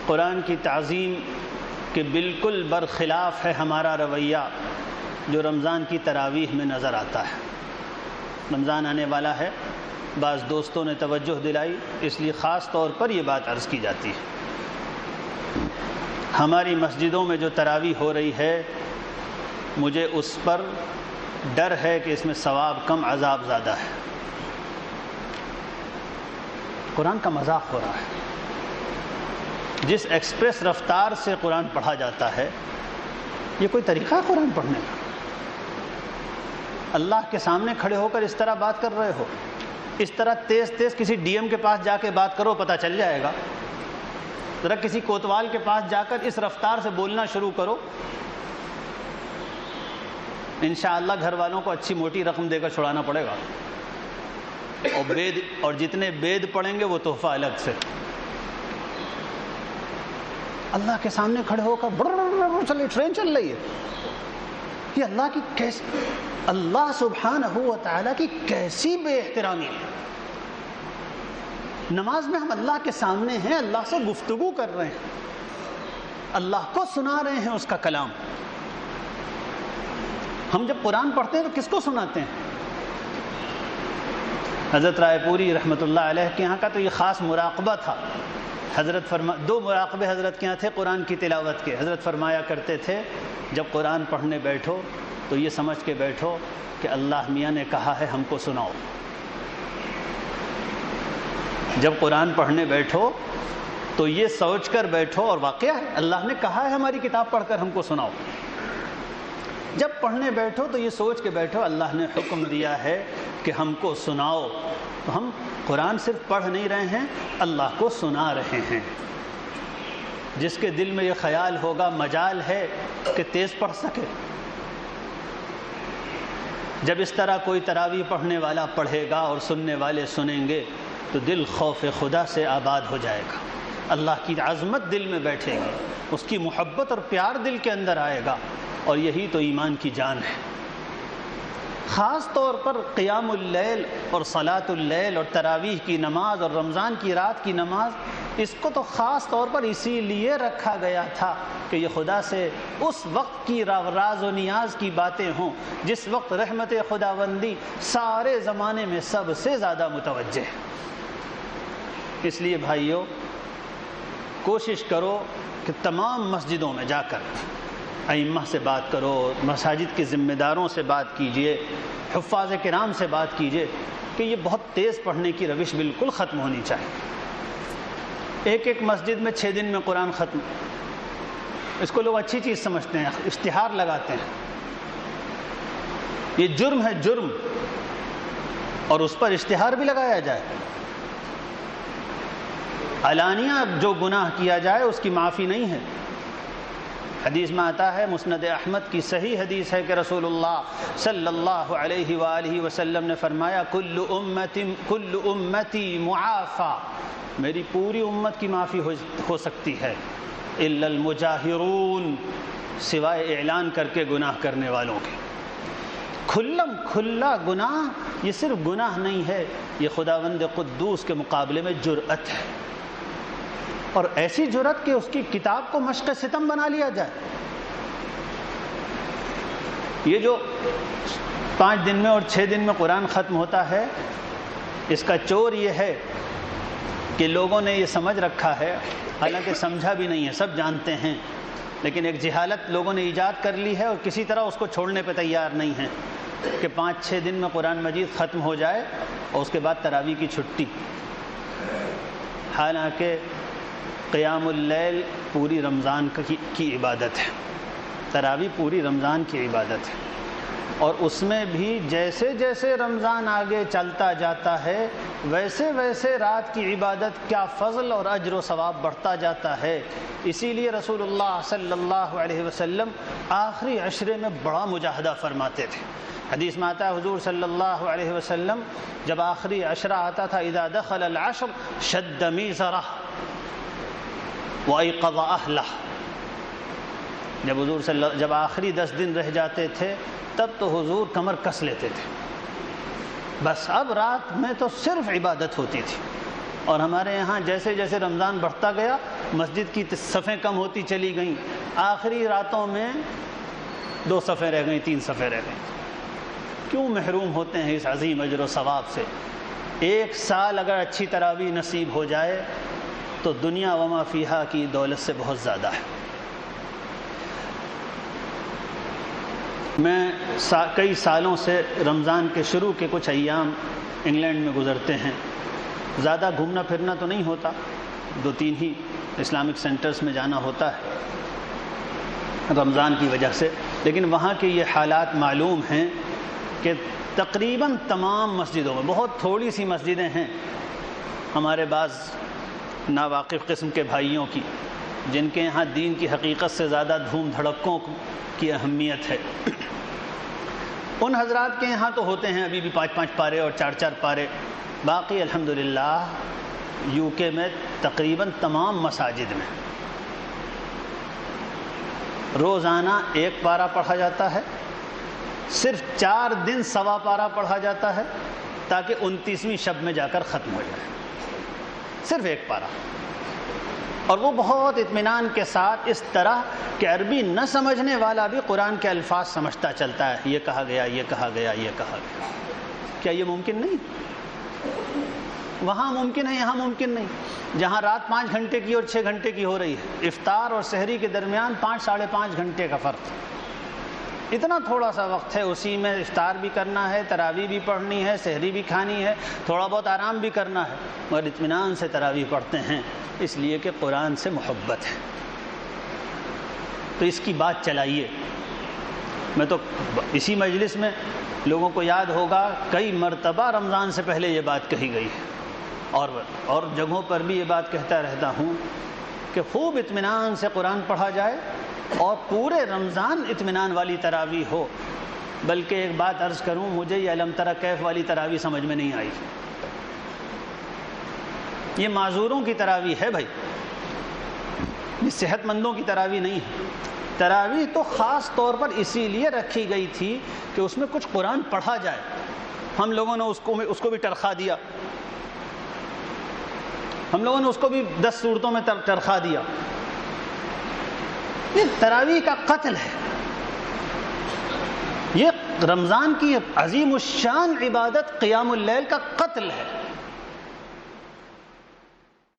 قرآن کی تعظیم کے بالکل برخلاف ہے ہمارا رویہ جو رمضان کی تراویح میں نظر آتا ہے۔ رمضان آنے والا ہے، بعض دوستوں نے توجہ دلائی، اس لیے خاص طور پر یہ بات عرض کی جاتی ہے۔ ہماری مسجدوں میں جو تراویح ہو رہی ہے، مجھے اس پر ڈر ہے کہ اس میں ثواب کم عذاب زیادہ ہے۔ قرآن کا مذاق ہو رہا ہے۔ جس ایکسپریس رفتار سے قرآن پڑھا جاتا ہے، یہ کوئی طریقہ ہے قرآن پڑھنے کا؟ اللہ کے سامنے کھڑے ہو کر اس طرح بات کر رہے ہو؟ اس طرح تیز تیز کسی ڈی ایم کے پاس جا کے بات کرو، پتہ چل جائے گا۔ ذرا کسی کوتوال کے پاس جا کر اس رفتار سے بولنا شروع کرو، انشاءاللہ گھر والوں کو اچھی موٹی رقم دے کر چھڑانا پڑے گا، اور جتنے بید پڑھیں گے وہ تحفہ الگ سے۔ اللہ کے سامنے کھڑے ہو کر چلے ٹرین چل رہی ہے، یہ اللہ کی کیسی، اللہ سبحانہ و تعالیٰ کی کیسی بے احترامی ہے۔ نماز میں ہم اللہ کے سامنے ہیں، اللہ سے گفتگو کر رہے ہیں، اللہ کو سنا رہے ہیں اس کا کلام۔ ہم جب قرآن پڑھتے ہیں تو کس کو سناتے ہیں؟ حضرت رائے پوری رحمۃ اللہ علیہ کے یہاں کا تو یہ خاص مراقبہ تھا۔ دو مراقبے حضرت کے یہاں تھے قرآن کی تلاوت کے۔ حضرت فرمایا کرتے تھے جب قرآن پڑھنے بیٹھو تو یہ سمجھ کے بیٹھو کہ اللہ میاں نے کہا ہے ہم کو سناؤ۔ جب قرآن پڑھنے بیٹھو تو یہ سوچ کر بیٹھو، اور واقعہ ہے اللہ نے کہا ہے ہماری کتاب پڑھ کر ہم کو سناؤ۔ جب پڑھنے بیٹھو تو یہ سوچ کے بیٹھو اللہ نے حکم دیا ہے کہ ہم کو سناؤ، تو ہم قرآن صرف پڑھ نہیں رہے ہیں، اللہ کو سنا رہے ہیں۔ جس کے دل میں یہ خیال ہوگا مجال ہے کہ تیز پڑھ سکے، جب اس طرح کوئی تراویح پڑھنے والا پڑھے گا اور سننے والے سنیں گے تو دل خوف خدا سے آباد ہو جائے گا، اللہ کی عظمت دل میں بیٹھے گی، اس کی محبت اور پیار دل کے اندر آئے گا، اور یہی تو ایمان کی جان ہے۔ خاص طور پر قیام اللیل اور صلاۃ اللیل اور تراویح کی نماز اور رمضان کی رات کی نماز، اس کو تو خاص طور پر اسی لیے رکھا گیا تھا کہ یہ خدا سے اس وقت کی راز و نیاز کی باتیں ہوں جس وقت رحمت خداوندی سارے زمانے میں سب سے زیادہ متوجہ ہے۔ اس لیے بھائیو، کوشش کرو کہ تمام مسجدوں میں جا کر ائمہ سے بات کرو، مساجد کے ذمہ داروں سے بات کیجئے، حفاظ کرام سے بات کیجئے کہ یہ بہت تیز پڑھنے کی روش بالکل ختم ہونی چاہیے۔ ایک مسجد میں 6 دن میں قرآن ختم، اس کو لوگ اچھی چیز سمجھتے ہیں، اشتہار لگاتے ہیں۔ یہ جرم ہے، جرم، اور اس پر اشتہار بھی لگایا جائے۔ علانیہ جو گناہ کیا جائے اس کی معافی نہیں ہے۔ حدیث میں آتا ہے، مسند احمد کی صحیح حدیث ہے کہ رسول اللہ صلی اللہ علیہ وآلہ وسلم نے فرمایا، کل امتی معافی، میری پوری امت کی معافی ہو سکتی ہے، الا المجاہرون، سوائے اعلان کر کے گناہ کرنے والوں کے۔ کھلم کھلا گناہ، یہ صرف گناہ نہیں ہے، یہ خداوند قدوس کے مقابلے میں جرأت ہے، اور ایسی جرأت کہ اس کی کتاب کو مشق ستم بنا لیا جائے۔ یہ جو 5 دن میں اور 6 دن میں قرآن ختم ہوتا ہے، اس کا چور یہ ہے کہ لوگوں نے یہ سمجھ رکھا ہے، حالانکہ سمجھا بھی نہیں ہے، سب جانتے ہیں، لیکن ایک جہالت لوگوں نے ایجاد کر لی ہے اور کسی طرح اس کو چھوڑنے پہ تیار نہیں ہیں کہ 5-6 دن میں قرآن مجید ختم ہو جائے اور اس کے بعد تراویح کی چھٹی۔ حالانکہ قیام اللیل پوری رمضان کی عبادت ہے، تراویح پوری رمضان کی عبادت ہے، اور اس میں بھی جیسے جیسے رمضان آگے چلتا جاتا ہے ویسے ویسے رات کی عبادت کا فضل اور اجر و ثواب بڑھتا جاتا ہے۔ اسی لیے رسول اللہ صلی اللہ علیہ وسلم آخری عشرے میں بڑا مجاہدہ فرماتے تھے۔ حدیث میں آتا ہے حضور صلی اللہ علیہ وسلم جب آخری عشرہ آتا تھا، اذا دخل العشر شد میزرہ وَأَيْقَظَ أَهْلَهُ، جب آخری 10 دن رہ جاتے تھے تب تو حضور کمر کس لیتے تھے، بس اب رات میں تو صرف عبادت ہوتی تھی، اور ہمارے یہاں جیسے جیسے رمضان بڑھتا گیا مسجد کی صفیں کم ہوتی چلی گئیں، آخری راتوں میں 2 صفیں رہ گئیں، 3 صفیں رہ گئیں۔ کیوں محروم ہوتے ہیں اس عظیم اجر و ثواب سے؟ 1 سال اگر اچھی تراویح نصیب ہو جائے تو دنیا وما فیہا کی دولت سے بہت زیادہ ہے۔ میں کئی سالوں سے رمضان کے شروع کے کچھ ایام انگلینڈ میں گزرتے ہیں، زیادہ گھومنا پھرنا تو نہیں ہوتا، 2-3 ہی اسلامک سینٹرز میں جانا ہوتا ہے رمضان کی وجہ سے، لیکن وہاں کے یہ حالات معلوم ہیں کہ تقریباً تمام مسجدوں میں، بہت تھوڑی سی مسجدیں ہیں ہمارے بعض ناواقف قسم کے بھائیوں کی جن کے یہاں دین کی حقیقت سے زیادہ دھوم دھڑکوں کی اہمیت ہے، ان حضرات کے یہاں تو ہوتے ہیں ابھی بھی 5-5 پارے اور 4-4 پارے۔ باقی الحمدللہ UK میں تقریباً تمام مساجد میں روزانہ 1 پارہ پڑھا جاتا ہے، صرف 4 دن 1.25 پارہ پڑھا جاتا ہے تاکہ 29ویں شب میں جا کر ختم ہو جائے، صرف 1 پارہ، اور وہ بہت اطمینان کے ساتھ، اس طرح کہ عربی نہ سمجھنے والا بھی قرآن کے الفاظ سمجھتا چلتا ہے، یہ کہا گیا، یہ کہا گیا، یہ کہا گیا۔ کیا یہ ممکن نہیں؟ وہاں ممکن ہے، یہاں ممکن نہیں۔ جہاں رات 5 گھنٹے کی اور 6 گھنٹے کی ہو رہی ہے، افطار اور سحری کے درمیان 5-5.5 گھنٹے کا فرق، اتنا تھوڑا سا وقت ہے، اسی میں افطار بھی کرنا ہے، تراویح بھی پڑھنی ہے، سحری بھی کھانی ہے، تھوڑا بہت آرام بھی کرنا ہے، مگر اطمینان سے تراویح پڑھتے ہیں، اس لیے کہ قرآن سے محبت ہے۔ تو اس کی بات چلائیے۔ میں تو اسی مجلس میں لوگوں کو یاد ہوگا کئی مرتبہ رمضان سے پہلے یہ بات کہی گئی ہے، اور جگہوں پر بھی یہ بات کہتا رہتا ہوں کہ خوب اطمینان سے قرآن پڑھا جائے اور پورے رمضان اطمینان والی تراویح ہو۔ بلکہ ایک بات عرض کروں، مجھے یہ الم تری کیف والی تراویح سمجھ میں نہیں آئی۔ یہ معذوروں کی تراویح ہے بھائی، یہ صحت مندوں کی تراویح نہیں ہے۔ تراویح تو خاص طور پر اسی لیے رکھی گئی تھی کہ اس میں کچھ قرآن پڑھا جائے۔ ہم لوگوں نے اس کو بھی ٹرخا دیا، ہم لوگوں نے اس کو بھی 10 صورتوں میں ٹرخا دیا۔ یہ تراویح کا قتل ہے، یہ رمضان کی عظیم الشان عبادت قیام اللیل کا قتل ہے۔